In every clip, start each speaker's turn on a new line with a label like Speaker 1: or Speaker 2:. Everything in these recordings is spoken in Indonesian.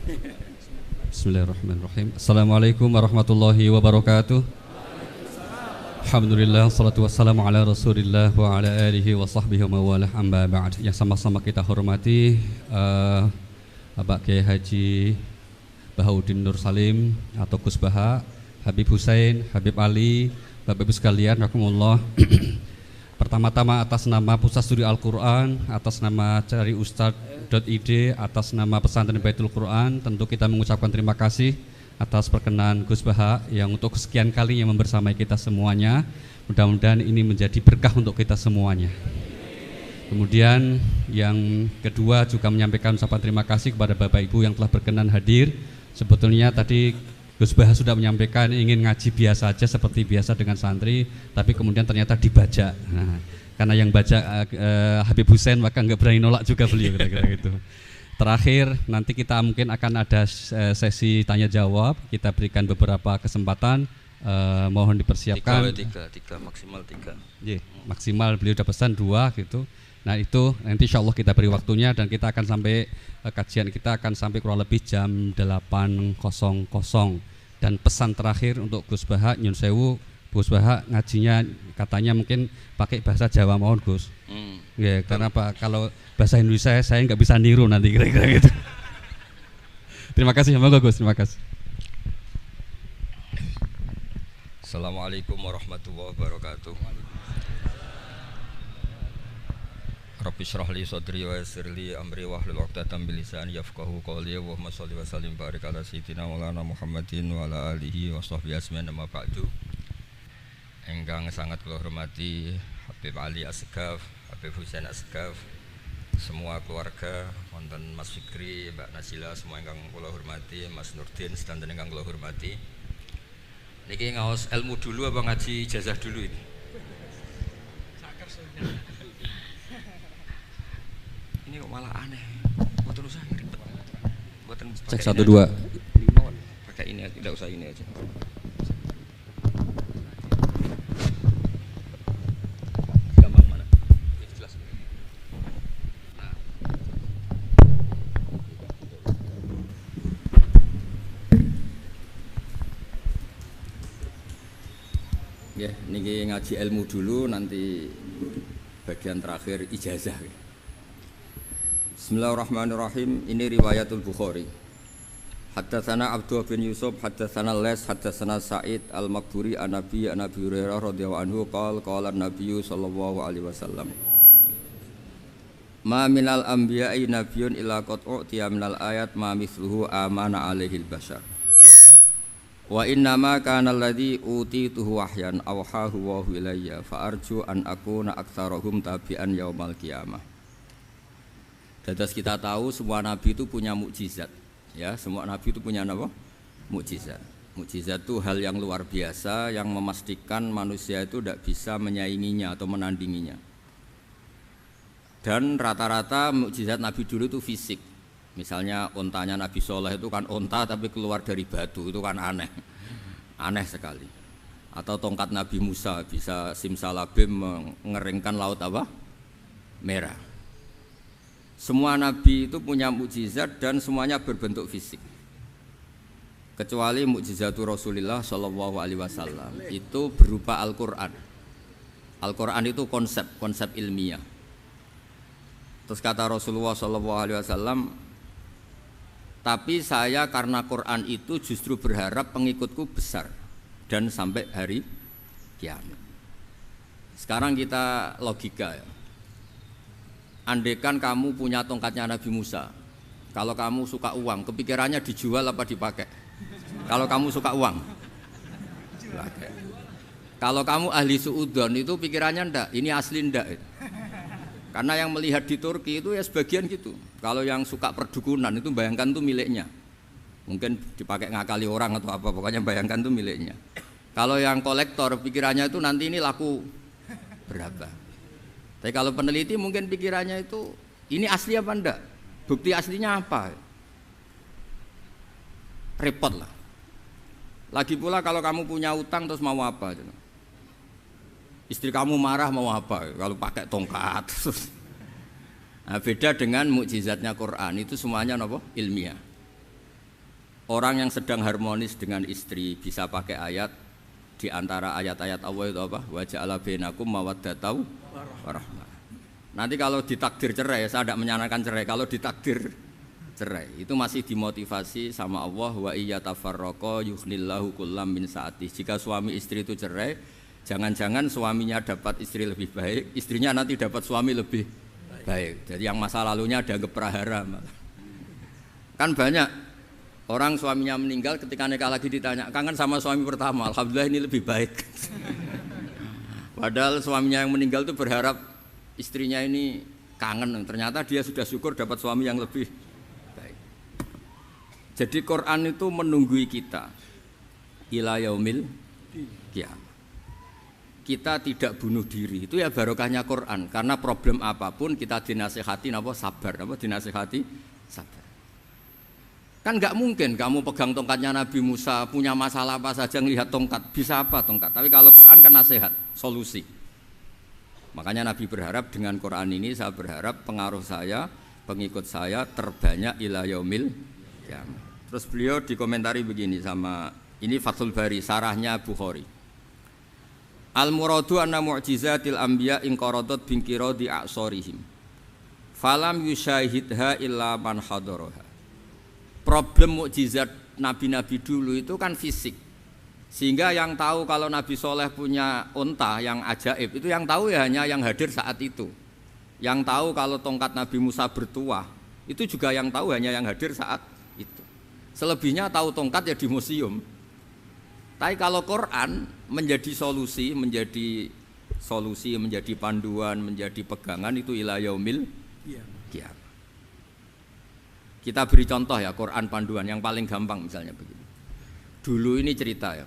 Speaker 1: Bismillahirrahmanirrahim. Assalamualaikum warahmatullahi wabarakatuh. Alhamdulillah, salatu wassalamu ala rasulillah wa ala alihi wa sahbihi wa mawalah amma ba'd. Yang sama-sama kita hormati Bapak Kiai Haji Bahauddin Nur Salim atau Gus Baha, Habib Hussein, Habib Ali, Bapak Ibu sekalian, rahimakumullah. Pertama-tama atas nama Pusat Studi Al-Quran, atas nama Cari Ustadz.id, atas nama Pesantren Baitul Quran, tentu kita mengucapkan terima kasih atas perkenan Gus Baha yang untuk kesekian kalinya membersamai kita semuanya. Mudah-mudahan ini menjadi berkah untuk kita semuanya. Kemudian yang kedua juga menyampaikan ucapan terima kasih kepada Bapak Ibu yang telah berkenan hadir. Sebetulnya tadi Gus Baha sudah menyampaikan ingin ngaji biasa saja seperti biasa dengan santri, tapi kemudian ternyata dibajak. Nah, karena yang bajak Habib Hussein maka nggak berani nolak juga beliau, kira-kira gitu. Terakhir nanti kita mungkin akan ada sesi tanya jawab. Kita berikan beberapa kesempatan, mohon dipersiapkan.
Speaker 2: Tiga maksimal 3.
Speaker 1: Yeah, maksimal beliau udah pesan 2 gitu. Nah itu nanti insya Allah kita beri waktunya dan kita akan sampai kajian kita akan sampai kurang lebih jam 8.00. Dan pesan terakhir untuk Gus Baha, nyun sewu, Gus Baha ngajinya katanya mungkin pakai bahasa Jawa, mohon Gus. Ya, karena apa? Kalau bahasa Indonesia saya nggak bisa niru nanti, kira-kira gitu. Terima kasih, semoga Gus, terima kasih.
Speaker 2: Assalamualaikum warahmatullahi wabarakatuh. Rabbi shrah li sadri wa yassir li amri wahlul 'uqdatam min lisani yafqahu qawli. Allahumma shalli wa sallim barik ala sayyidina Maulana Muhammadin wa ala alihi wa sahbihi ajmain, amma ba'du. Engkang sangat kula hormati Habib Ali Asgaf, Habib Hussein Asgaf, semua keluarga, wonten Mas Fikri, Mbak Nasila, semua ingkang kula hormati, Mas Nurdin sedanten ingkang kula hormati. Niki ngaos ilmu dulu apa ngaji ijazah dulu ini? Ini kok malah aneh. Mboten usah ribet. Mboten
Speaker 1: Cek 1 2.
Speaker 2: Pakai ini aja, tidak usah ini aja. Gampang mana? Jelas. Nah. Ya, niki ngaji ilmu dulu, nanti bagian terakhir ijazah. Bismillahirrahmanirrahim. Ini riwayatul Bukhari. Haddatsana Abdullah bin Yusuf, haddatsana Les, haddatsana Sa'id al-Maqburi an Nabi Hurairah radhiyallahu anhu qala an-nabiy sallallahu alaihi wasallam. Ma minal anbiya'i nabiyyun illa qad u'tiya minal ayat ma mithluhu amana alaihil bashar. Wa inna ma kana alladhi utituhu wahyan awhahu wa ilayya fa arju an akuna aktsarahum tabi'an yaumal qiyamah. Dados kita tahu semua nabi itu punya mukjizat, ya, semua nabi itu punya apa? Mukjizat. Mukjizat itu hal yang luar biasa yang memastikan manusia itu tidak bisa menyainginya atau menandinginya. Dan rata-rata mukjizat nabi dulu itu fisik. Misalnya ontanya Nabi Soleh itu kan onta tapi keluar dari batu, itu kan aneh, aneh sekali. Atau tongkat Nabi Musa bisa simsalabim mengeringkan laut apa? Merah. Semua nabi itu punya mukjizat dan semuanya berbentuk fisik. Kecuali mukjizatul Rasulullah sallallahu alaihi wasallam itu berupa Al-Qur'an. Al-Qur'an itu konsep ilmiah. Terus kata Rasulullah sallallahu alaihi wasallam, tapi saya karena Quran itu justru berharap pengikutku besar dan sampai hari kiamat. Sekarang kita logika ya. Andaikan kamu punya tongkatnya Nabi Musa, kalau kamu suka uang, kepikirannya dijual apa dipakai? Kalau kamu suka uang, dipakai. Kalau kamu ahli suudon itu pikirannya ndak, ini asli ndak. Karena yang melihat di Turki itu ya sebagian gitu. Kalau yang suka perdukunan itu bayangkan tuh miliknya. Mungkin dipakai ngakali orang atau apa, pokoknya bayangkan tuh miliknya. Kalau yang kolektor pikirannya itu nanti ini laku berapa. Tapi kalau peneliti mungkin pikirannya itu ini asli apa enggak? Bukti aslinya apa? Repot lah. Lagi pula kalau kamu punya utang terus mau apa? Istri kamu marah mau apa? Kalau pakai tongkat. Nah, beda dengan mukjizatnya Quran itu semuanya apa? Ilmiah. orang yang sedang harmonis dengan istri bisa pakai ayat di antara ayat-ayat Allah itu apa? Wa ja'ala bainakum mawaddatan warahmah. Nanti kalau ditakdir cerai, saya tidak menyarankan cerai. Kalau ditakdir cerai, itu masih dimotivasi sama Allah, wa iya tafarraqa yughnillahu kullam min sa'ati. Jika suami istri itu cerai, jangan-jangan suaminya dapat istri lebih baik, istrinya nanti dapat suami lebih baik. Jadi yang masa lalunya dianggap prahara. Kan banyak orang suaminya meninggal ketika nikah lagi ditanya, kangen sama suami pertama, alhamdulillah ini lebih baik. Padahal suaminya yang meninggal itu berharap istrinya ini kangen, ternyata dia sudah syukur dapat suami yang lebih baik. Jadi Quran itu menunggui kita ila yaumil qiyamah. Kita tidak bunuh diri, itu ya barokahnya Quran. Karena problem apapun kita dinasihati apa sabar, apa dinasihati sabar. Kan nggak mungkin kamu pegang tongkatnya Nabi Musa, punya masalah apa saja ngelihat tongkat, bisa apa tongkat. Tapi kalau Quran kan nasihat, solusi. Makanya Nabi berharap dengan Quran ini, saya berharap pengaruh saya, pengikut saya terbanyak ila yaumil qiyamah. Terus beliau dikomentari begini sama, ini Fathul Bari, sarahnya Bukhari. Al-muradu anna mu'jizatil anbiya inqaradat binqiradi a'sorihim. Falam yusyahidha illa man hadaraha. Problem mukjizat nabi-nabi dulu itu kan fisik. Sehingga yang tahu kalau Nabi Soleh punya unta yang ajaib itu yang tahu ya hanya yang hadir saat itu. Yang tahu kalau tongkat Nabi Musa bertuah itu juga yang tahu hanya yang hadir saat itu. Selebihnya tahu tongkat ya di museum. Tapi kalau Quran menjadi solusi, menjadi panduan, menjadi pegangan itu ila yaumil qiyamah. Kita beri contoh ya Quran panduan yang paling gampang misalnya begini. Dulu ini cerita ya.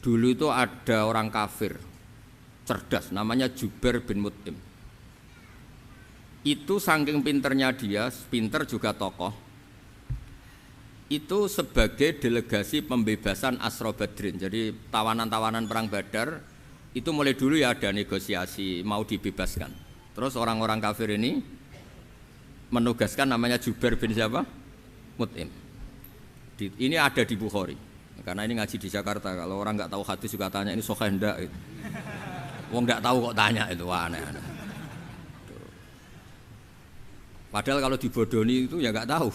Speaker 2: Dulu itu ada orang kafir cerdas namanya Jubair bin Mut'im. Itu saking pinternya dia, pinter juga tokoh. Itu sebagai delegasi pembebasan Asra Badrin. Jadi tawanan-tawanan perang Badar itu mulai dulu ya ada negosiasi mau dibebaskan. Terus orang-orang kafir ini menugaskan namanya Jubair bin siapa? Mut'im. Ini ada di Bukhari. Karena ini ngaji di Jakarta, kalau orang nggak tahu hadis juga tanya ini sahih ndak itu. Wong nggak tahu kok tanya itu aneh-aneh. Padahal kalau dibodoni itu ya nggak tahu.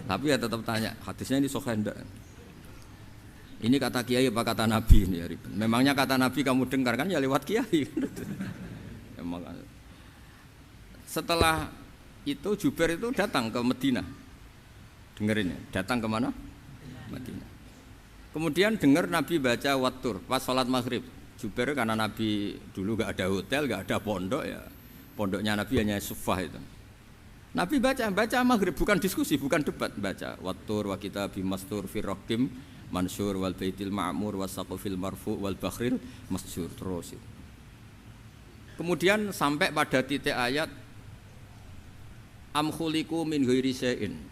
Speaker 2: Tapi ya tetap tanya, hadisnya ini sahih ndak. Ini kata kiai apa kata nabi ini ya. Memangnya kata nabi kamu dengar kan ya lewat kiai. Memang. Setelah itu Jubair itu datang ke Madinah. Dengerin ya, datang ke mana? Madinah. Kemudian dengar Nabi baca Wattur pas sholat maghrib. Jubair karena Nabi dulu gak ada hotel, gak ada pondok ya. Pondoknya Nabi hanya sufah itu. Nabi baca maghrib, bukan diskusi, bukan debat. Baca Wattur wa kitabi mastur firrokim mansur wal baitil ma'mur wasaqufil marfu wal bakhril masjur terus itu. Kemudian sampai pada titik ayat am khuliqu min ghairi syai'in.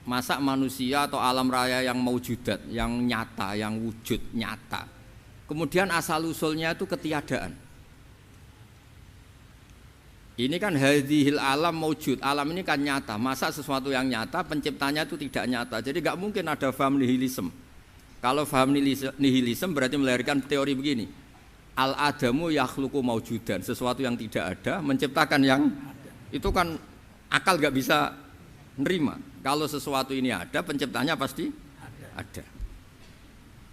Speaker 2: Masa manusia atau alam raya yang maujudat, yang nyata, yang wujud nyata. Kemudian asal usulnya itu ketiadaan. Ini kan hadhil alam maujud, alam ini kan nyata. Masa sesuatu yang nyata penciptanya itu tidak nyata. Jadi nggak mungkin ada faham nihilisme. Kalau faham nihilisme berarti melahirkan teori begini. Al adamu yakhluqu maujudan, sesuatu yang tidak ada menciptakan yang itu kan akal nggak bisa nerima. Kalau sesuatu ini ada, penciptanya pasti ada.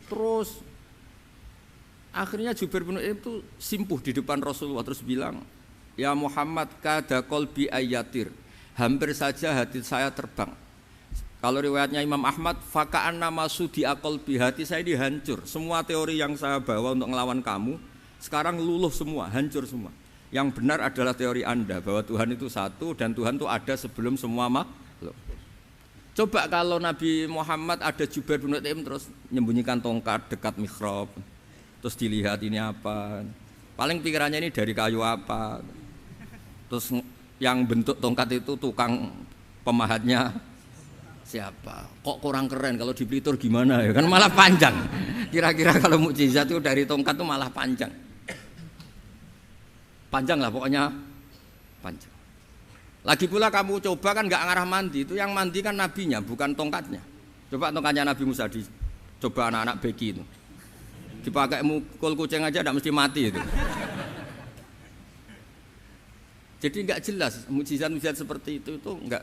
Speaker 2: Terus akhirnya Jubair bin Mut'im itu simpuh di depan Rasulullah terus bilang, ya Muhammad kada qalbi ayatir, hampir saja hati saya terbang. Kalau riwayatnya Imam Ahmad, faka'anna masudi aqalbi, hati saya dihancur. Semua teori yang saya bawa untuk ngelawan kamu sekarang luluh semua, hancur semua. Yang benar adalah teori Anda bahwa Tuhan itu satu dan Tuhan itu ada sebelum semua makhluk. Coba kalau Nabi Muhammad ada Jubair bin Mut'im terus menyembunyikan tongkat dekat mihrab, terus dilihat ini apa, paling pikirannya ini dari kayu apa, terus yang bentuk tongkat itu tukang pemahatnya siapa, kok kurang keren, kalau di Blitur gimana ya, kan malah panjang. Kira-kira kalau mukjizat itu dari tongkat itu malah panjang lah pokoknya panjang. Lagi pula kamu coba kan nggak ngarah mandi, itu yang mandi kan nabinya bukan tongkatnya. Coba tongkatnya Nabi Musa coba anak-anak beki itu. Dipakai mukul kucing aja tidak mesti mati itu. Jadi enggak jelas mukjizat-mukjizat seperti itu enggak.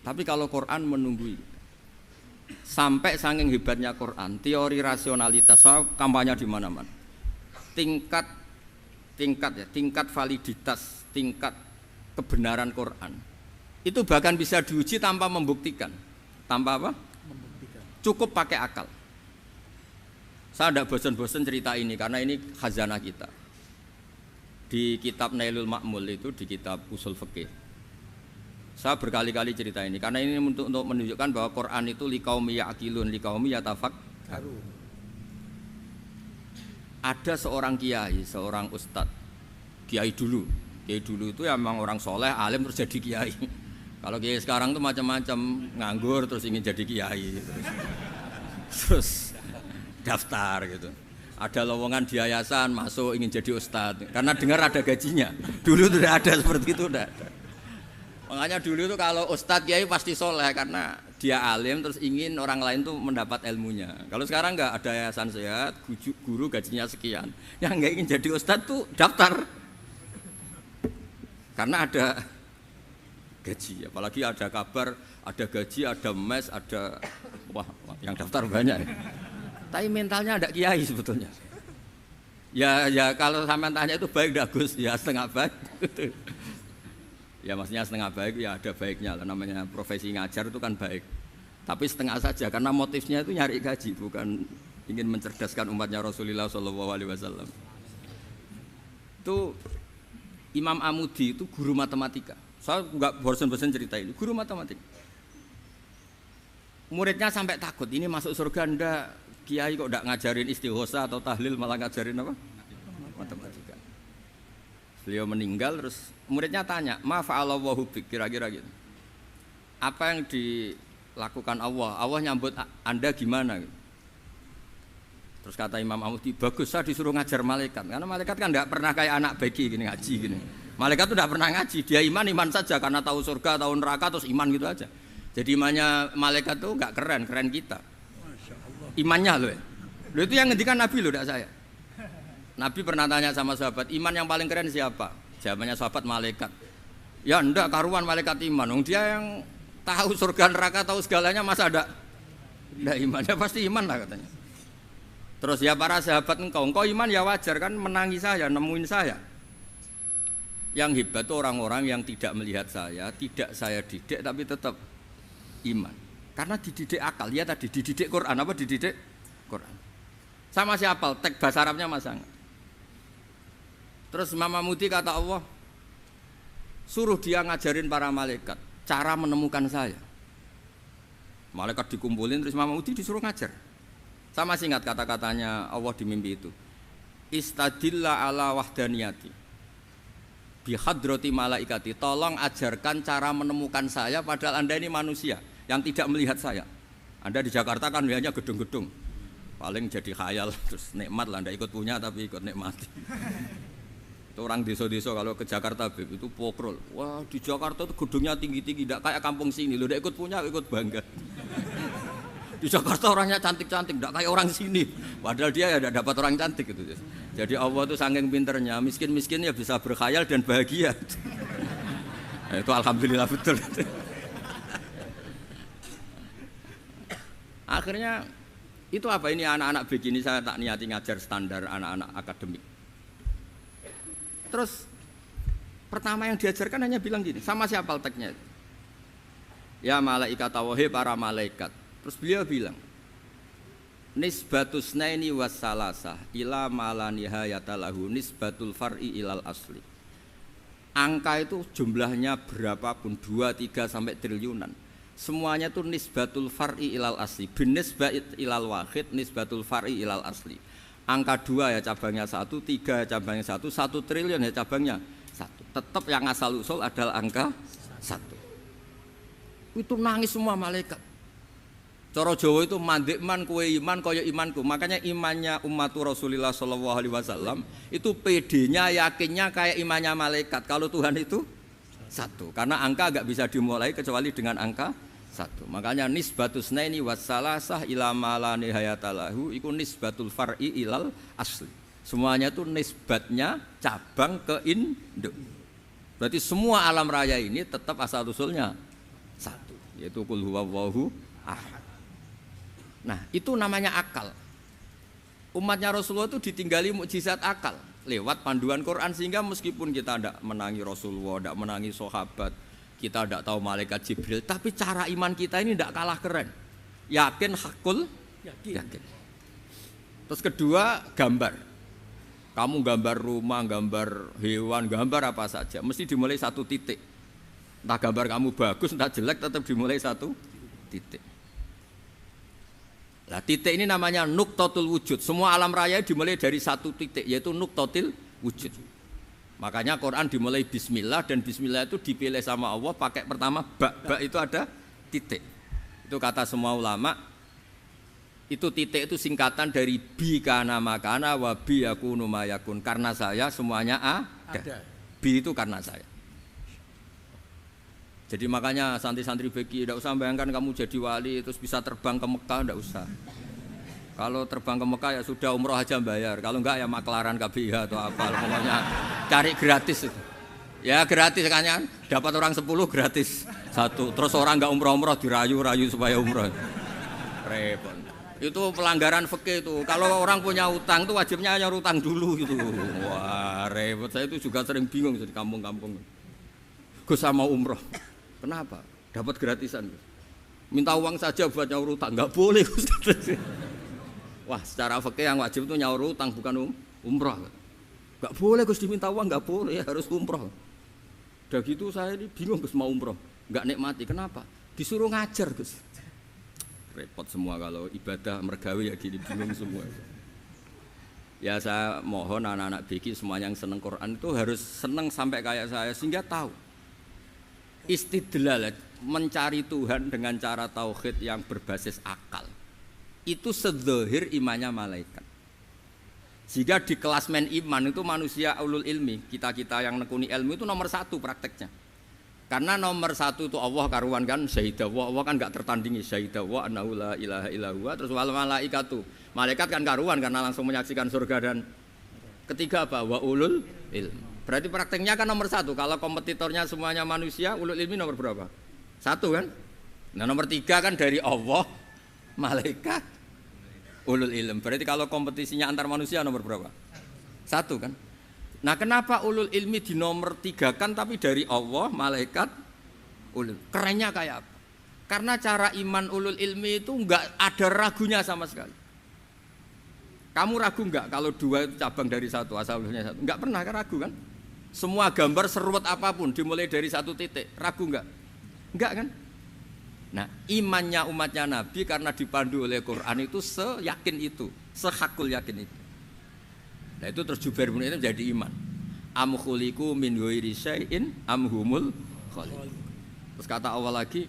Speaker 2: Tapi kalau Quran menunggui. Sampai saking hebatnya Quran, teori rasionalitas, soal kampanye di mana-mana. Tingkat validitas, tingkat kebenaran Quran. Itu bahkan bisa diuji tanpa membuktikan. Tanpa apa? Membuktikan. Cukup pakai akal. Saya tidak bosan-bosan cerita ini karena ini khazanah kita. Di kitab Nailul Ma'mul itu, di kitab Usul Fiqih. Saya berkali-kali cerita ini karena ini untuk menunjukkan bahwa Quran itu liqaumi ya'qilun, liqaumi yatafakkarun. Ada seorang kiai, seorang ustadz, kiai dulu itu ya memang orang soleh, alim terus jadi kiai. Kalau kiai sekarang tuh macam-macam, nganggur terus ingin jadi kiai, terus daftar gitu. Ada lowongan di yayasan masuk ingin jadi ustadz karena dengar ada gajinya. Dulu tidak ada seperti itu, tidak ada. Makanya dulu itu kalau ustadz kiai pasti soleh karena dia alim terus ingin orang lain tuh mendapat ilmunya. Kalau sekarang nggak ada yayasan sehat, guru gajinya sekian. Yang nggak ingin jadi ustadz tuh daftar karena ada gaji. Apalagi ada kabar, ada gaji, ada mes, ada wah yang daftar banyak. Tapi mentalnya ada kiai sebetulnya. Ya kalau sampean tanya itu baik dah Gus, ya setengah baik. Ya maksudnya setengah baik ya ada baiknya lah, namanya profesi ngajar itu kan baik. Tapi setengah saja karena motifnya itu nyari gaji, bukan ingin mencerdaskan umatnya Rasulullah SAW. Itu Imam Amudi itu guru matematika. Saya nggak bosan-bosan cerita ini, guru matematika. Muridnya sampai takut, ini masuk surga ndak? Kiai kok ndak ngajarin istighosa atau tahlil malah ngajarin apa? Matematika. Beliau meninggal terus muridnya tanya, "Ma fa'alallahu bik?" Kira-kira gitu. Apa yang dilakukan Allah? Allah nyambut Anda gimana? Terus kata Imam Amudi, "Bagus, saya disuruh ngajar malaikat." Karena malaikat kan enggak pernah kayak anak beki gini ngaji gini. Malaikat itu enggak pernah ngaji, dia iman saja karena tahu surga, tahu neraka terus iman gitu aja. Jadi imannya malaikat itu enggak keren kita. Imannya loh ya. Loh itu yang ngendikan Nabi loh, tidak saya. Nabi pernah tanya sama sahabat, iman yang paling keren siapa? Jawabannya sahabat malaikat. Ya enggak, karuan malaikat iman. Dia yang tahu surga neraka, tahu segalanya, masa ada enggak imannya? Pasti iman lah katanya. Terus ya para sahabat engkau iman ya wajar kan, menangi saya, nemuin saya. Yang hebat itu orang-orang yang tidak melihat saya, tidak saya didik tapi tetap iman. Karena dididik akal, ya tadi dididik Quran, apa dididik Quran. Sama siapa? Teks bahasa Arabnya masang. Terus Imam Amudi kata Allah, suruh dia ngajarin para malaikat cara menemukan saya. Malaikat dikumpulin terus Imam Amudi disuruh ngajar. Sama singkat kata-katanya Allah di mimpi itu. Istadilla ala wahdaniyati bihadrati malaikati. Tolong ajarkan cara menemukan saya padahal Anda ini manusia yang tidak melihat saya. Anda di Jakarta kan lihatnya gedung-gedung. Paling jadi khayal terus nikmat lah, Anda ikut punya tapi ikut nikmati. Itu orang desa-desa kalau ke Jakarta itu pokrol. Wah, di Jakarta itu gedungnya tinggi-tinggi, tidak kayak kampung sini. Lo udah ikut punya, ikut bangga. Di Jakarta orangnya cantik-cantik, tidak kayak orang sini. Padahal dia ya dapat orang cantik gitu. Jadi Allah itu saking pinternya, miskin-miskin ya bisa berkhayal dan bahagia. Nah, itu alhamdulillah betul. Akhirnya itu apa ini anak-anak begini saya tak niati ngajar standar anak-anak akademik. Terus pertama yang diajarkan hanya bilang gini, sama siapa teknya? Ya malaikat wahi para malaikat. Terus beliau bilang, nisbatus naini wassalasah ila malanihayata lahu nisbatul far'i ilal asli. Angka itu jumlahnya berapapun 2, 3 sampai triliunan. Semuanya itu nisbatul far'i ilal asli. Binisbah ilal wahid nisbatul far'i ilal asli. Angka 2 ya cabangnya 1, 3 ya cabangnya 1, 1 triliun ya cabangnya 1. Tetap yang asal usul adalah angka 1. Itu nangis semua malaikat. Cara Jawa itu mandekman kowe iman kaya imanku. Makanya imannya umatur Rasulullah SAW itu PD-nya, yakinnya kayak imannya malaikat. Kalau Tuhan itu 1. Karena angka enggak bisa dimulai kecuali dengan angka 1. satu. Makanya nisbatus naini wassalasah ila ma la nihayatalahu iku nisbatul far'i ilal asli. Semuanya itu nisbatnya cabang ke induk. Berarti semua alam raya ini tetap asal usulnya satu, yaitu qul huwallahu ahad. Nah, itu namanya akal. Umatnya Rasulullah itu ditinggali mukjizat akal lewat panduan Quran, sehingga meskipun kita tidak menangi Rasulullah, tidak menangi sahabat, kita tidak tahu malaikat Jibril, tapi cara iman kita ini tidak kalah keren. Yakin, hakul, yakin. Terus kedua, gambar. Kamu gambar rumah, gambar hewan, gambar apa saja, mesti dimulai satu titik. Entah gambar kamu bagus, entah jelek, tetap dimulai satu titik. Nah, titik ini namanya nuqtatul wujud. Semua alam raya dimulai dari satu titik, yaitu nuqtatil wujud. Makanya Quran dimulai bismillah, dan bismillah itu dipilih sama Allah pakai pertama ba itu ada titik. Itu kata semua ulama. Itu titik itu singkatan dari bi kana makana wa bi yakunu mayakun. Karena saya semuanya ada. Bi itu karena saya. Jadi makanya santri-santri beki tidak usah bayangkan kamu jadi wali terus bisa terbang ke Mekah, tidak usah. Kalau terbang ke Mekah ya sudah umroh aja bayar. Kalau enggak ya maklaran KBIH atau apa. Pokoknya cari gratis itu. Ya gratis kan, dapat orang 10 gratis satu. Terus orang enggak umroh-umroh dirayu-rayu supaya umroh. Repot. Itu pelanggaran fikih itu. Kalau orang punya utang itu wajibnya nyaur utang dulu gitu. Wah repot. Saya itu juga sering bingung di kampung-kampung. Gus sama umroh. Kenapa? Dapat gratisan. Minta uang saja buat nyaur utang. Enggak boleh Gus. Wah secara fikih yang wajib itu nyaur utang bukan umroh. Enggak boleh Gus diminta uang, enggak boleh, harus umroh. Udah gitu saya ini bingung Gus mau umroh. Enggak nikmati. Kenapa? Disuruh ngajar Gus. Repot semua kalau ibadah mergawe ya gini, bingung semua. Ya saya mohon anak-anak BK semuanya yang seneng Quran itu harus seneng sampai kayak saya, sehingga tahu istidlal, mencari Tuhan dengan cara tauhid yang berbasis akal itu sedzahir imannya malaikat. Sehingga di klasmen iman itu manusia ulul ilmi, kita-kita yang nekuni ilmu itu nomor satu prakteknya. Karena nomor satu itu Allah karuan kan, syahidallah, Allah kan enggak tertandingi, syahidallah annahu la ilaha illallah. Terus wal malaikatu, malaikat kan karuan karena langsung menyaksikan surga. Dan ketiga apa? Wa ulul ilm. Berarti prakteknya kan nomor satu. Kalau kompetitornya semuanya manusia, ulul ilmi nomor berapa? Satu kan? Nah nomor tiga kan dari Allah, malaikat, ulul ilm. Berarti kalau kompetisinya antar manusia nomor berapa? Satu kan? Nah kenapa ulul ilmi di nomor tiga kan tapi dari Allah, malaikat, ulul. Kerennya kayak apa? Karena cara iman ulul ilmi itu enggak ada ragunya sama sekali. Kamu ragu enggak kalau dua itu cabang dari satu, asal usulnya satu? Enggak pernah kan ragu kan? Semua gambar seruat apapun dimulai dari satu titik, ragu enggak? Enggak kan? Nah imannya umatnya Nabi karena dipandu oleh Quran itu seyakin itu, sehakul yakin itu. Nah itu terus Jubair bin Mut'im jadi iman. Am khuliqu min ghairi syai'in am humul khaliq. Terus kata Allah lagi,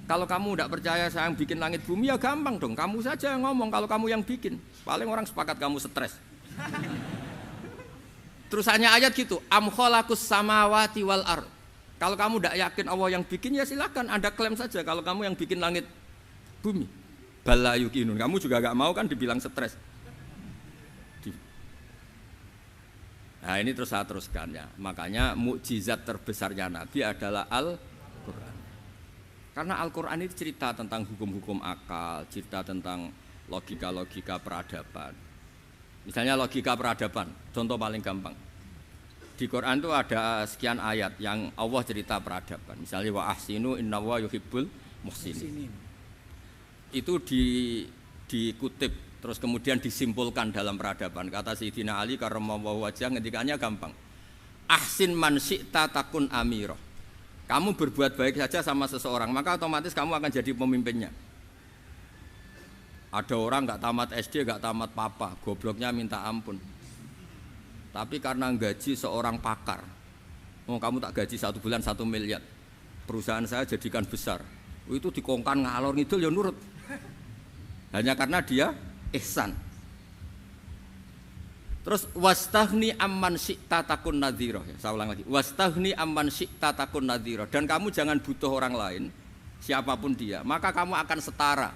Speaker 2: kalau kamu tidak percaya saya yang bikin langit bumi ya gampang dong, kamu saja yang ngomong kalau kamu yang bikin. Paling orang sepakat kamu stres. Terus hanya ayat gitu, am khalaqus samawati wal ard. Kalau kamu tidak yakin Allah yang bikin ya silakan Anda klaim saja kalau kamu yang bikin langit bumi. Bala yuqinun. Kamu juga enggak mau kan dibilang stres. Nah ini terus saya teruskan ya. Makanya mukjizat terbesarnya Nabi adalah Al-Quran. Karena Al-Quran itu cerita tentang hukum-hukum akal, cerita tentang logika-logika peradaban. Misalnya logika peradaban, contoh paling gampang. Di Quran itu ada sekian ayat yang Allah cerita peradaban. Misalnya wa ahsinu innallaha yuhibbul muhsinin. Itu dikutip terus kemudian disimpulkan dalam peradaban. Kata Sayyidina Ali karramallahu wajhah ngendikannya gampang. Ahsin man syi'ta takun amirah. Kamu berbuat baik saja sama seseorang, maka otomatis kamu akan jadi pemimpinnya. Ada orang enggak tamat SD, enggak tamat papa, gobloknya minta ampun. Tapi karena gaji seorang pakar. Oh, kamu tak gaji 1 bulan 1 miliar. Perusahaan saya jadikan besar. Itu dikongkan ngalor ngidul ya nurut. Hanya karena dia ihsan. Terus wastaghni amman syi'ta takun nadhira. Saya ulang lagi. Wastaghni amman syi'ta takun nadhira. Dan kamu jangan butuh orang lain siapapun dia, maka kamu akan setara.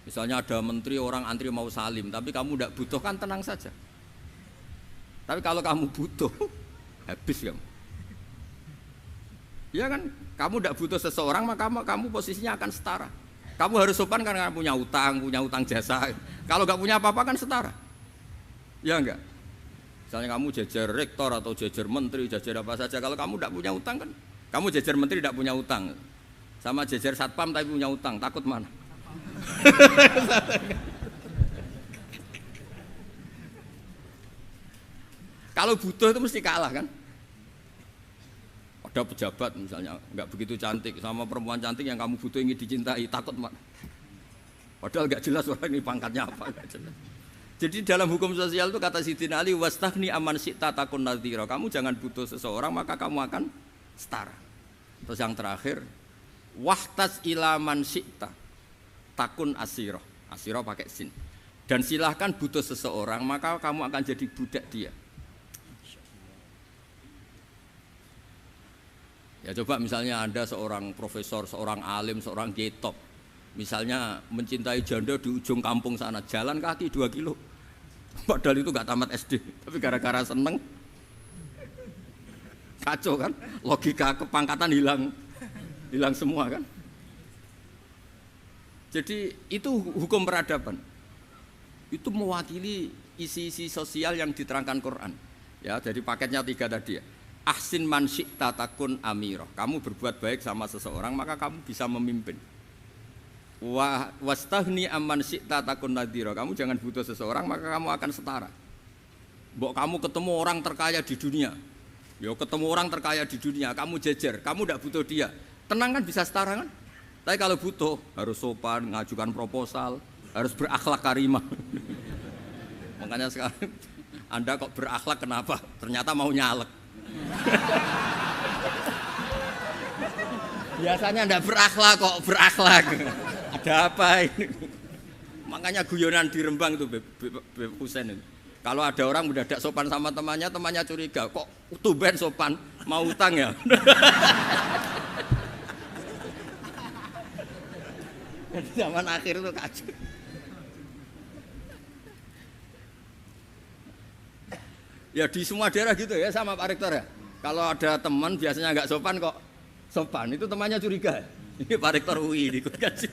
Speaker 2: Misalnya ada menteri orang antri mau salim, tapi kamu tidak butuh, kan tenang saja. Tapi kalau kamu butuh, habis kamu. Ya kan, kamu tidak butuh seseorang, maka kamu posisinya akan setara. Kamu harus sopan karena punya utang jasa. Kalau nggak punya apa-apa kan setara. Ya enggak? Misalnya kamu jajar rektor atau jajar menteri, jajar apa saja. Kalau kamu tidak punya utang kan, kamu jajar menteri tidak punya utang. Sama jajar satpam tapi punya utang, takut mana? Kalau butuh itu mesti kalah kan? Ada pejabat misalnya nggak begitu cantik sama perempuan cantik yang kamu butuh ingin dicintai, takut mak. Padahal nggak jelas orang ini pangkatnya apa, nggak jelas. Jadi dalam hukum sosial itu kata Sidin Ali, wastahni aman syi'ta takun nadhira. Kamu jangan butuh seseorang maka kamu akan setara. Terus yang terakhir, wahtas ilaman syi'ta takun asiro. Asiro pakai sin. Dan silahkan butuh seseorang maka kamu akan jadi budak dia. Ya coba misalnya Anda seorang profesor, seorang alim, seorang getop, misalnya mencintai janda di ujung kampung sana, jalan kaki 2 kilo, padahal itu gak tamat SD, tapi gara-gara seneng, kacau kan, logika kepangkatan hilang semua kan. Jadi itu hukum peradaban, itu mewakili isi-isi sosial yang diterangkan Quran. Ya, jadi paketnya 3 tadi ya. Ahsin man syi'ta takun amiro. Kamu berbuat baik sama seseorang maka kamu bisa memimpin. Wastahni amman syi'ta takun nadhira. Kamu jangan butuh seseorang maka kamu akan setara. Mbok kamu ketemu orang terkaya di dunia. Yo ketemu orang terkaya di dunia, kamu jejer, kamu tidak butuh dia. Tenang kan bisa setara kan? Tapi kalau butuh harus sopan, ngajukan proposal, harus berakhlak karimah. Makanya sekarang Anda kok berakhlak kenapa? Ternyata mau nyalek. Biasanya enggak berakhlak kok berakhlak. Ada apa ini? Makanya guyonan di Rembang itu Beb Husain itu. Kalau ada orang mendadak sopan sama temannya curiga, kok tumben sopan, mau utang ya? Zaman akhir itu kacau. Ya di semua daerah gitu ya sama Pak Rektor ya. Kalau ada teman biasanya nggak sopan kok sopan, itu temannya curiga. Ini Pak Rektor UI ikut kaji.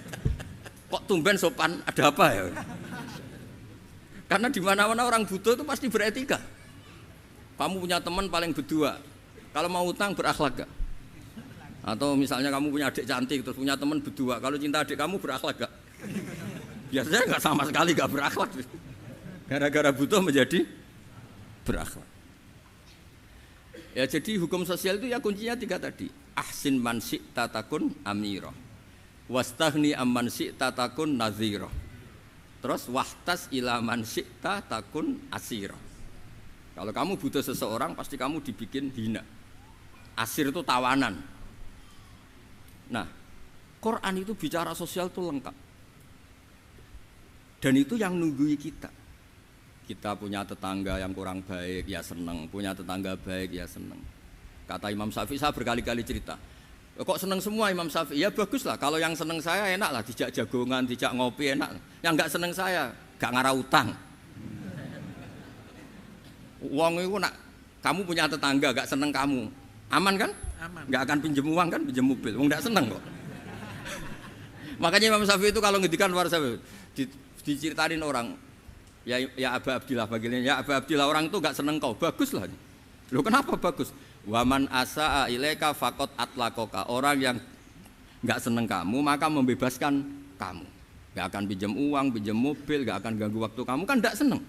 Speaker 2: Kok tumben sopan, ada apa ya? Karena di mana-mana orang butuh itu pasti beretika. Kamu punya teman paling berdua, kalau mau utang berakhlak gak? Atau misalnya kamu punya adik cantik terus punya teman berdua, kalau cinta adik kamu berakhlak gak? Biasanya nggak sama sekali nggak berakhlak. Gara-gara butuh menjadi berakhlak. Ya jadi hukum sosial itu ya kuncinya 3 tadi. Ahsin man syi'ta takun amira. Wastahni amman syi'ta takun nadhira. Terus wahtas ila man syi'ta takun asira. Kalau kamu butuh seseorang pasti kamu dibikin hina. Asir itu tawanan. Nah, Quran itu bicara sosial itu lengkap. Dan itu yang nunggui kita. Kita punya tetangga yang kurang baik, ya seneng. Punya tetangga baik, ya seneng. Kata Imam Syafi'i, saya berkali-kali cerita. Kok seneng semua Imam Syafi'i? Ya bagus lah, kalau yang seneng saya enak lah. Dijak jagongan, dijak ngopi enak. Yang enggak seneng saya, gak ngarah utang. Uang itu nak, kamu punya tetangga gak seneng kamu. Aman kan? Aman. Gak akan pinjem uang kan, pinjem mobil. Uang gak seneng kok. Makanya Imam Syafi'i itu kalau ngedikan luar Syafi'i, diceritain orang, ya Aba Abdillah bagiannya, ya Aba Abdillah orang itu gak seneng kau, bagus lah. Loh kenapa bagus? Waman asa'a ilaika faqad atlaqaka. Orang yang gak seneng kamu maka membebaskan kamu. Gak akan pinjam uang, pinjam mobil, gak akan ganggu waktu kamu, kan gak seneng.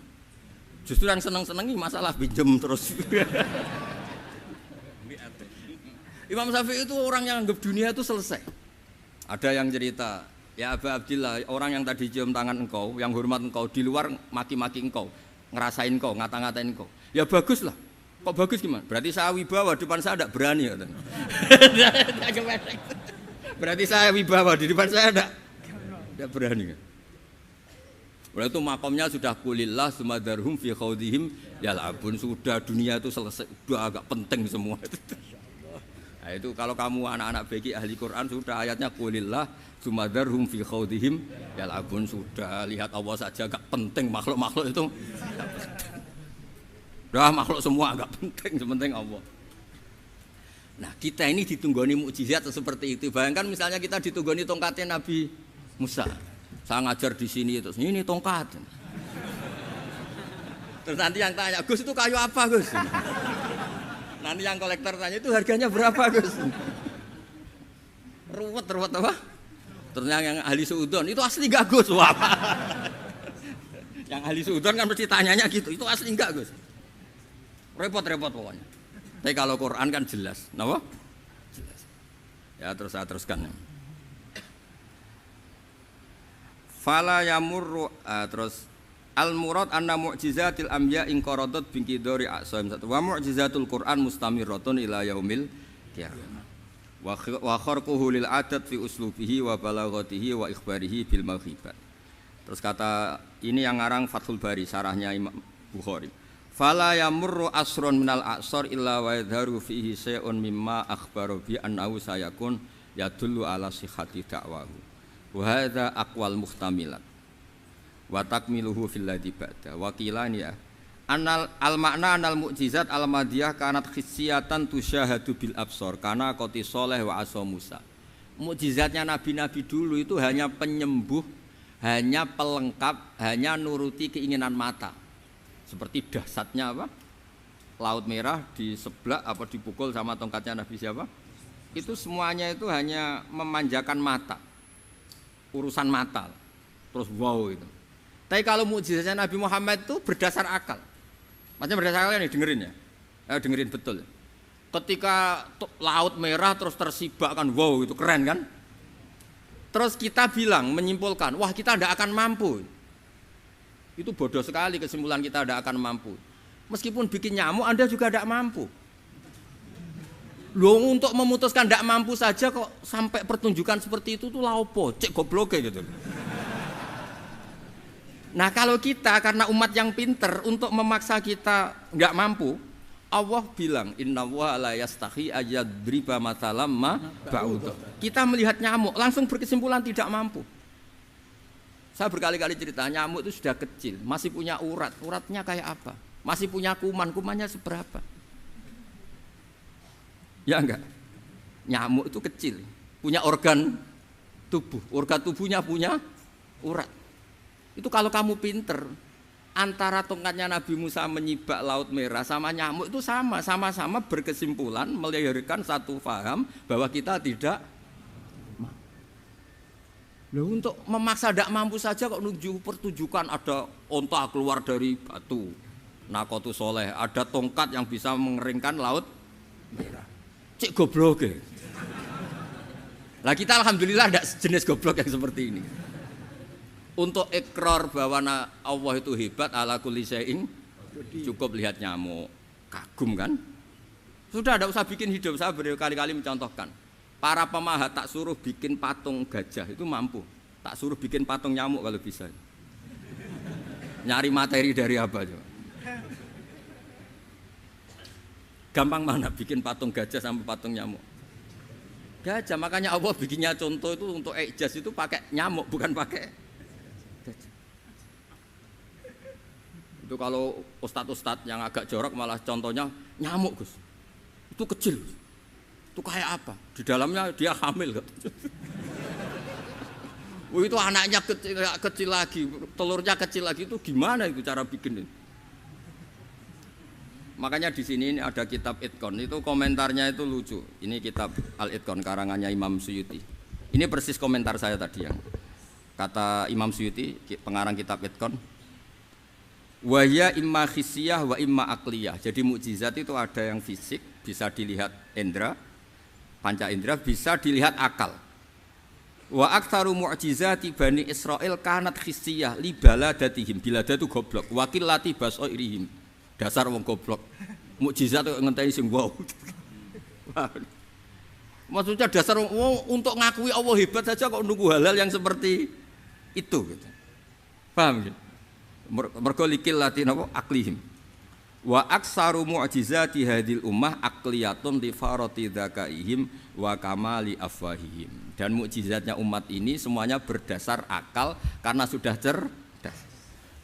Speaker 2: Justru yang seneng-senengi masalah pinjam terus. Imam Syafi'i itu orang yang anggap dunia itu selesai. Ada yang cerita, ya Aba Abdillah, orang yang tadi cium tangan engkau, yang hormat engkau, di luar maki-maki engkau, ngerasain engkau, ngata-ngatain engkau. Ya bagus lah. Kok bagus gimana? Berarti saya wibawa, depan saya tidak berani. Berarti saya wibawa, di depan saya tidak berani. Berarti itu makomnya sudah kulillah sumadarhum fi khawdihim yal'abun. Sudah dunia itu selesai, sudah agak penting semua. Nah, itu kalau kamu anak-anak bagi ahli Quran sudah ayatnya qulillah sumadarhum fi khaudihim yal'abun, sudah lihat Allah saja gak penting makhluk-makhluk itu. Udah makhluk semua gak penting, sepenting Allah. Nah, kita ini ditunggoni mukjizat seperti itu. Bayangkan misalnya kita ditunggoni tongkatnya Nabi Musa. Saya ngajar di sini terus ini tongkat. Terus nanti yang tanya, "Gus itu kayu apa, Gus?" Nanti yang kolektor tanya, "Itu harganya berapa, Gus?" Ruwet apa? Terus yang ahli suudon, "Itu asli enggak, Gus?" Wah. Yang ahli suudon kan mesti tanyanya gitu, "Itu asli enggak, Gus?" Repot-repot pokoknya. Tapi kalau Quran kan jelas, kenapa? Jelas. Ya terus saya teruskan. Fala yamurru terus al murad anna mu'jizatil anbiya in qaradat bi qidari aqsam satu wa mu'jizatul Quran mustamirratun ila yaumil qiyamah wa kharquhu lil adat fi uslubihi wa balaghatihi wa ikhbarihi bil maghibat. Terus kata ini yang ngarang Fathul Bari sarahnya Imam Bukhari. Fala yamurru asrun minal aqsar illa wa yadharu fihi syai'un mimma akhbaru bi annahu sayakun yadullu ala sihhati da'wahu. Wa hadza aqwal muhtamilat wa takmiluhu fil ladzi ba'da wa qilani ya anal al makna anal mukjizat al madiyah kanat khissiyatan tusyahadu bil absar kana qati sholeh wa asa Musa. Mukjizatnya nabi-nabi dulu itu hanya penyembuh, hanya pelengkap, hanya nuruti keinginan mata. Seperti dahsyatnya apa? Laut Merah di sebelah apa dipukul sama tongkatnya Nabi siapa? Itu semuanya itu hanya memanjakan mata. Urusan mata. Terus wow itu. Tapi kalau mukjizatnya Nabi Muhammad itu berdasar akal. Maksudnya berdasar akal nih dengerin ya. Dengerin betul. Ketika Laut Merah terus tersibak kan wow itu keren kan? Terus kita bilang menyimpulkan, wah kita tidak akan mampu. Itu bodoh sekali kesimpulan kita tidak akan mampu. Meskipun bikin nyamuk Anda juga tidak mampu. Loh untuk memutuskan tidak mampu saja kok sampai pertunjukan seperti itu tuh laopo, cek goblok gitu. Nah kalau kita karena umat yang pinter untuk memaksa kita nggak mampu, Allah bilang innallaha la yastahi ayadriba mathalam ma ba'ud. Kita melihat nyamuk langsung berkesimpulan tidak mampu. Saya berkali-kali cerita nyamuk itu sudah kecil, masih punya urat, uratnya kayak apa? Masih punya kuman, kumannya seberapa? Ya enggak? Nyamuk itu kecil, punya organ tubuhnya punya urat. Itu kalau kamu pinter, antara tongkatnya Nabi Musa menyibak Laut Merah sama nyamuk itu sama-sama berkesimpulan melahirkan satu faham bahwa kita tidak mampu. Loh, untuk memaksa tidak mampu saja kok nunjuk pertunjukan ada onta keluar dari batu, Naqatu Sholeh, ada tongkat yang bisa mengeringkan Laut Merah. Cik goblok ya. Lah kita alhamdulillah tidak jenis goblok yang seperti ini. Untuk ikrar bahwa Allah itu hebat ala kulli syai'in, cukup lihat nyamuk, kagum kan? Sudah tidak usah bikin hidup. Saya berkali-kali mencontohkan. Para pemahat tak suruh bikin patung gajah itu mampu. Tak suruh bikin patung nyamuk kalau bisa. Nyari materi dari apa coba? Gampang mana bikin patung gajah sampai patung nyamuk? Gajah, makanya Allah bikinnya contoh itu untuk ijaz itu pakai nyamuk bukan pakai gajah. Itu kalau ustadz-ustadz yang agak jorok malah contohnya nyamuk Gus. Itu kecil. Itu kayak apa? Di dalamnya dia hamil gitu. Itu anaknya kecil lagi, telurnya kecil lagi, itu gimana itu cara bikin ini? Makanya di sini ada kitab Itqan, itu komentarnya itu lucu. Ini kitab Al-Itqan karangannya Imam Suyuti. Ini persis komentar saya tadi yang kata Imam Suyuti, pengarang kitab Itqan. Wa hiya imma khissiyah wa imma aqliyah. Jadi mukjizat itu ada yang fisik, bisa dilihat indra, panca indra, bisa dilihat akal. Wa aktsaru mu'jizati Bani Israil kanat khissiyah li baladatihim. Bilada itu goblok, wakil lati basairihim. Dasar wong goblok. Mukjizat kok ngenteni sing wow. Maksudnya dasar wong untuk ngakui Allah hebat saja kok nunggu hal-hal yang seperti itu gitu. Paham gitu? Mergo likil lati napa aklihim. Wa aksaru mu'jizati hadhil ummah aqliyatun li farati dzakaihim wa kamali afwahihim. Dan mukjizatnya umat ini semuanya berdasar akal karena sudah cerdas.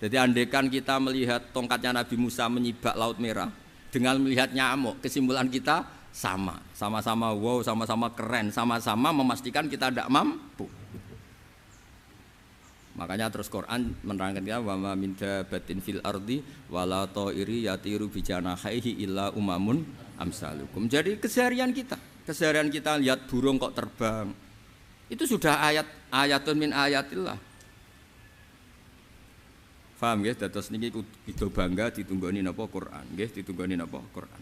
Speaker 2: Jadi andaikan kita melihat tongkatnya Nabi Musa menyibak Laut Merah dengan melihat nyamuk, kesimpulan kita sama-sama wow, sama-sama keren, sama-sama memastikan kita tidak mampu. Makanya terus Quran menerangkan kita wa ma min dabatin fil ardi wala ta'iri yatiru bi janahihi illa umamun amsalukum. Jadi keseharian kita lihat burung kok terbang. Itu sudah ayatun min ayatillah. Paham nggih? Dados niki kudu bangga ditunggoni napa Quran, nggih ditunggoni napa Quran.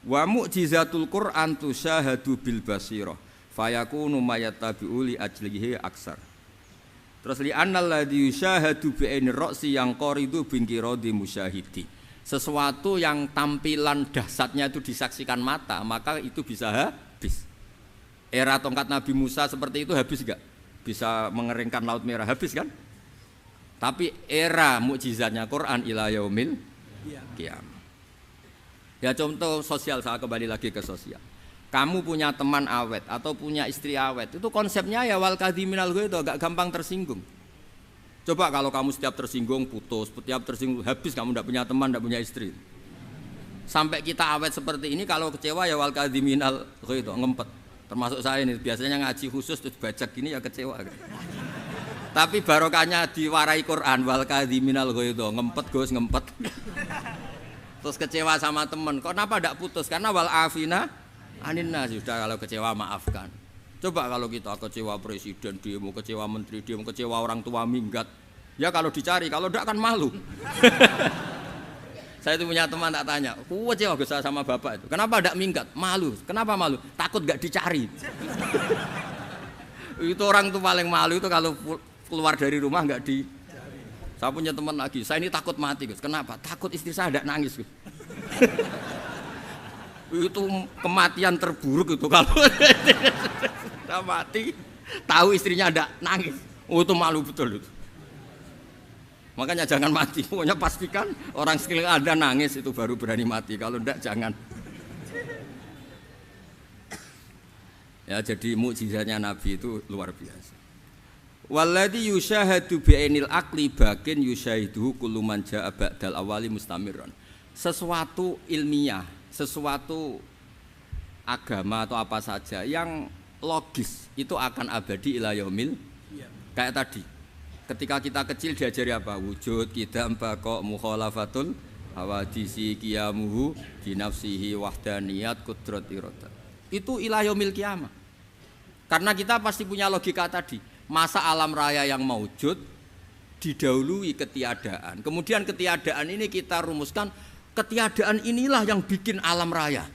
Speaker 2: Wa mu'jizatul Quran tusyahadu bil basirah fayakunu mayatabi'u li ajlihi aksar. Terus li annal ladzi yusyahadu bi ainir ra'si yang qaridu bingkiradi musyahidi. Sesuatu yang tampilan dahsyatnya itu disaksikan mata, maka itu bisa habis. Era tongkat Nabi Musa seperti itu habis enggak? Bisa mengeringkan Laut Merah, habis kan? Tapi era mukjizatnya Quran ila yaumil qiyamah. Ya contoh sosial, saya kembali lagi ke sosial. Kamu punya teman awet atau punya istri awet, itu konsepnya ya wal kadhiminal ghaidha, agak gampang tersinggung. Coba kalau kamu setiap tersinggung putus, setiap tersinggung habis, kamu tidak punya teman, tidak punya istri. Sampai kita awet seperti ini, kalau kecewa ya wal kadhiminal ghaidha, ngempet. Termasuk saya ini, biasanya ngaji khusus terus baca gini ya kecewa. Tapi barokahnya diwarai Quran wal kadhiminal ghaidha, ngempet Gus, ngempet. Terus kecewa sama teman, kenapa tidak putus? Karena wal afina aninna, sudah kalau kecewa maafkan. Coba kalau kita kecewa presiden demo, kecewa menteri demo, kecewa orang tua minggat, ya kalau dicari, kalau tidak kan malu. Saya itu punya teman tak tanya, kecewa Gus sama bapak itu, kenapa tidak minggat? Malu. Kenapa malu? Takut gak dicari. Itu orang tuh paling malu itu kalau keluar dari rumah nggak di. Saya punya teman lagi, saya ini takut mati Gus. Kenapa? Takut istri saya tidak nangis Gus. Itu kematian terburuk itu kalau sudah mati tahu istrinya ada nangis, itu malu betul itu. Makanya jangan mati, pokoknya pastikan orang sekeliling ada nangis itu baru berani mati, kalau enggak jangan. Ya jadi mukjizatnya Nabi itu luar biasa. Walladzi yusyahadu bi'ainil aqli bakin yusyahiduhu kullu man jaa ba'dal awali mustamirran. Sesuatu ilmiah, sesuatu agama atau apa saja yang logis itu akan abadi ila yaumil. Kayak tadi ketika kita kecil diajari apa? Wujud, qidam, baqa, mukhalafatul hawadisi, qiyamuhu binafsihi, wahdaniyat, qudrat, iradah. Itu ila yaumil qiyamah. Karena kita pasti punya logika tadi, masa alam raya yang maujud didahului ketiadaan. Kemudian ketiadaan ini kita rumuskan, ketiadaan inilah yang bikin alam raya.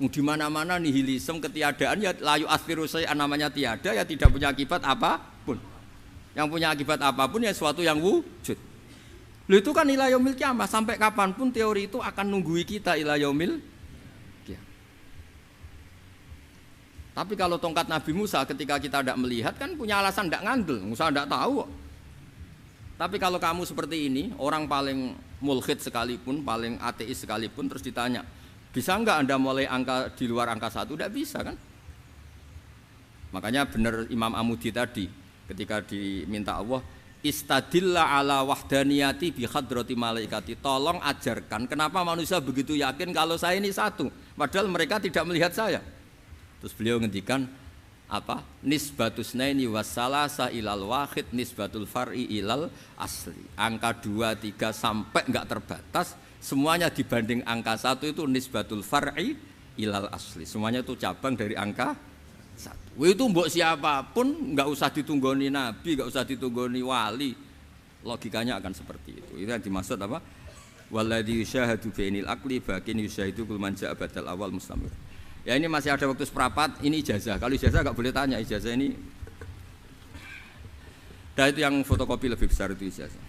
Speaker 2: Di mana-mana nihilisme, ketiadaan ya layu asfiru say'an, namanya tiada ya tidak punya akibat apapun. Yang punya akibat apapun ya sesuatu yang wujud. Loh itu kan ila yaumil qiyamah, sampai kapanpun teori itu akan nunggui kita ila yaumil qiyamah. Tapi kalau tongkat Nabi Musa ketika kita tidak melihat kan punya alasan tidak ngandel, Musa tidak tahu. Tapi kalau kamu seperti ini, orang paling mulhid sekalipun, paling ateis sekalipun, terus ditanya, bisa enggak Anda mulai angka di luar angka 1? Tidak bisa kan? Makanya benar Imam Amudi tadi, ketika diminta Allah, istadilla ala wahdaniyati bi hadrati malaikati, tolong ajarkan kenapa manusia begitu yakin kalau saya ini satu, padahal mereka tidak melihat saya. Terus beliau ngendikan apa? Nisbatus naini wassalasa ilal wahid nisbatul far'i ilal asli. Angka 2, 3 sampai enggak terbatas, semuanya dibanding angka 1 itu nisbatul far'i ilal asli. Semuanya itu cabang dari angka 1. Itu mbok siapapun enggak usah ditunggoni nabi, enggak usah ditunggoni wali. Logikanya akan seperti itu. Itu yang dimaksud apa? Walladzi yusyahadu bainil aqli bakin yusyahidu kul man ja'a badal awal mustamir. Ya ini masih ada waktu seperempat, ini ijazah. Kalau ijazah enggak boleh tanya, ijazah ini. Dan itu yang fotokopi lebih besar itu ijazah.